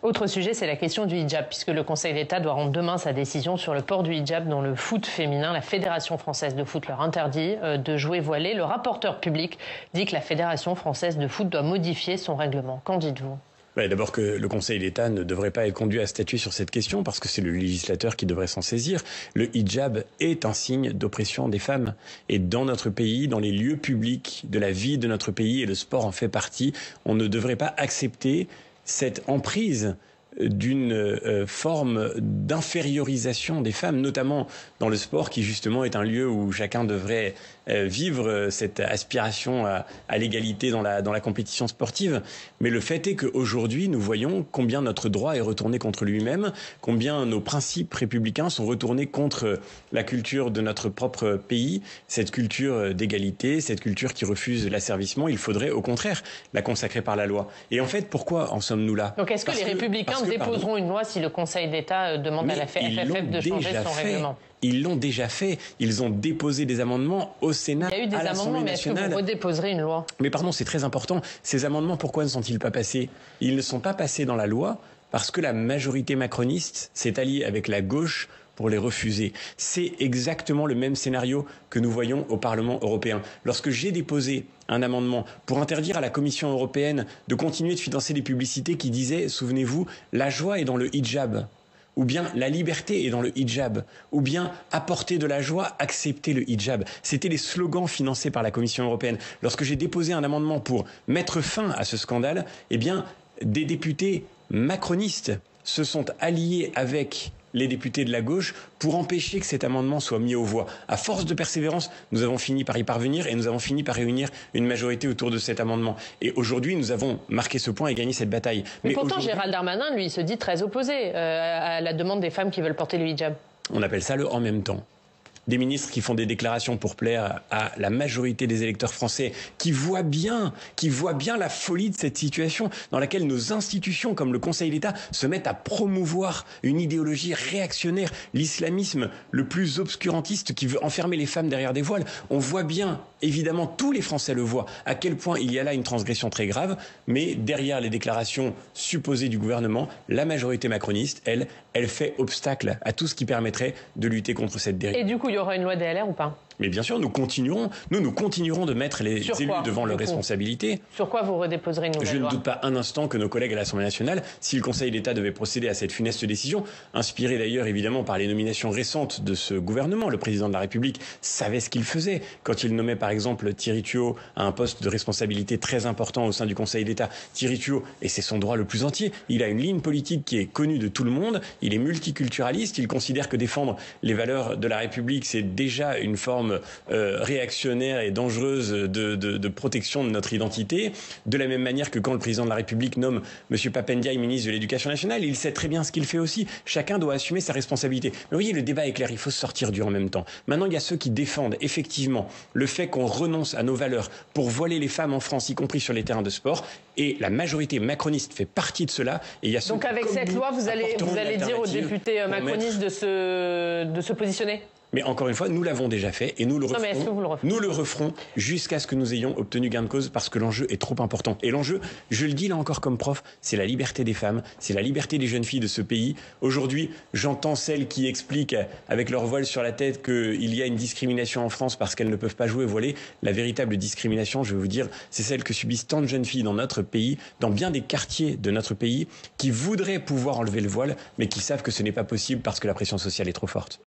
Autre sujet, c'est la question du hijab, puisque le Conseil d'État doit rendre demain sa décision sur le port du hijab dans le foot féminin. La Fédération française de foot leur interdit de jouer voilé. Le rapporteur public dit que la Fédération française de foot doit modifier son règlement. Qu'en dites-vous ? D'abord que le Conseil d'État ne devrait pas être conduit à statuer sur cette question parce que c'est le législateur qui devrait s'en saisir. Le hijab est un signe d'oppression des femmes. Et dans notre pays, dans les lieux publics de la vie de notre pays, et le sport en fait partie, on ne devrait pas accepter cette emprise d'une forme d'infériorisation des femmes, notamment dans le sport qui justement est un lieu où chacun devrait vivre cette aspiration à l'égalité dans la compétition sportive. Mais le fait est qu'aujourd'hui, nous voyons combien notre droit est retourné contre lui-même, combien nos principes républicains sont retournés contre la culture de notre propre pays, cette culture d'égalité, cette culture qui refuse l'asservissement. Il faudrait au contraire la consacrer par la loi. Et en fait, pourquoi en sommes-nous là ? Donc est-ce que les républicains déposeront une loi si le Conseil d'État demande à la FFF de changer son règlement ? Ils l'ont déjà fait. Ils ont déposé des amendements au Sénat, à l'Assemblée nationale. Il y a eu des amendements, mais est-ce que vous redéposerez une loi ? Mais pardon, c'est très important. Ces amendements, pourquoi ne sont-ils pas passés ? Ils ne sont pas passés dans la loi parce que la majorité macroniste s'est alliée avec la gauche pour les refuser. C'est exactement le même scénario que nous voyons au Parlement européen. Lorsque j'ai déposé un amendement pour interdire à la Commission européenne de continuer de financer des publicités qui disaient, souvenez-vous, la joie est dans le hijab, ou bien la liberté est dans le hijab, ou bien apporter de la joie, accepter le hijab. C'était les slogans financés par la Commission européenne. Lorsque j'ai déposé un amendement pour mettre fin à ce scandale, eh bien, des députés macronistes se sont alliés avec les députés de la gauche pour empêcher que cet amendement soit mis aux voix. À force de persévérance, nous avons fini par y parvenir et nous avons fini par réunir une majorité autour de cet amendement. Et aujourd'hui, nous avons marqué ce point et gagné cette bataille. Mais pourtant, Gérald Darmanin, lui, se dit très opposé à la demande des femmes qui veulent porter le hijab. On appelle ça le « en même temps ». Des ministres qui font des déclarations pour plaire à la majorité des électeurs français, qui voient bien la folie de cette situation dans laquelle nos institutions, comme le Conseil d'État, se mettent à promouvoir une idéologie réactionnaire, l'islamisme le plus obscurantiste qui veut enfermer les femmes derrière des voiles. On voit bien, évidemment, tous les Français le voient, à quel point il y a là une transgression très grave, mais derrière les déclarations supposées du gouvernement, la majorité macroniste, elle fait obstacle à tout ce qui permettrait de lutter contre cette dérive. Et du coup, il y aura une loi DLR ou pas ? Mais bien sûr, nous continuerons de mettre les élus devant leurs responsabilités. Sur quoi vous redéposerez une nouvelle loi ? Je ne doute pas un instant que nos collègues à l'Assemblée nationale, si le Conseil d'État devait procéder à cette funeste décision, inspirée d'ailleurs évidemment par les nominations récentes de ce gouvernement, le président de la République savait ce qu'il faisait quand il nommait par exemple Thierry Tuot à un poste de responsabilité très important au sein du Conseil d'État. Thierry Tuot, et c'est son droit le plus entier, il a une ligne politique qui est connue de tout le monde, il est multiculturaliste, il considère que défendre les valeurs de la République, c'est déjà une forme réactionnaire et dangereuse de protection de notre identité. De la même manière que quand le président de la République nomme M. Pap Ndiaye ministre de l'Éducation nationale, il sait très bien ce qu'il fait aussi. Chacun doit assumer sa responsabilité. Mais vous voyez, le débat est clair, il faut sortir du en même temps. Maintenant, il y a ceux qui défendent effectivement le fait qu'on renonce à nos valeurs pour voiler les femmes en France, y compris sur les terrains de sport. Et la majorité macroniste fait partie de cela. Et il y a ceux Donc avec cette loi, vous allez dire aux députés macronistes de se positionner ? Mais encore une fois, nous l'avons déjà fait et nous le referons jusqu'à ce que nous ayons obtenu gain de cause parce que l'enjeu est trop important. Et l'enjeu, je le dis là encore comme prof, c'est la liberté des femmes, c'est la liberté des jeunes filles de ce pays. Aujourd'hui, j'entends celles qui expliquent avec leur voile sur la tête qu'il y a une discrimination en France parce qu'elles ne peuvent pas jouer voilées. La véritable discrimination, je vais vous dire, c'est celle que subissent tant de jeunes filles dans notre pays, dans bien des quartiers de notre pays, qui voudraient pouvoir enlever le voile, mais qui savent que ce n'est pas possible parce que la pression sociale est trop forte.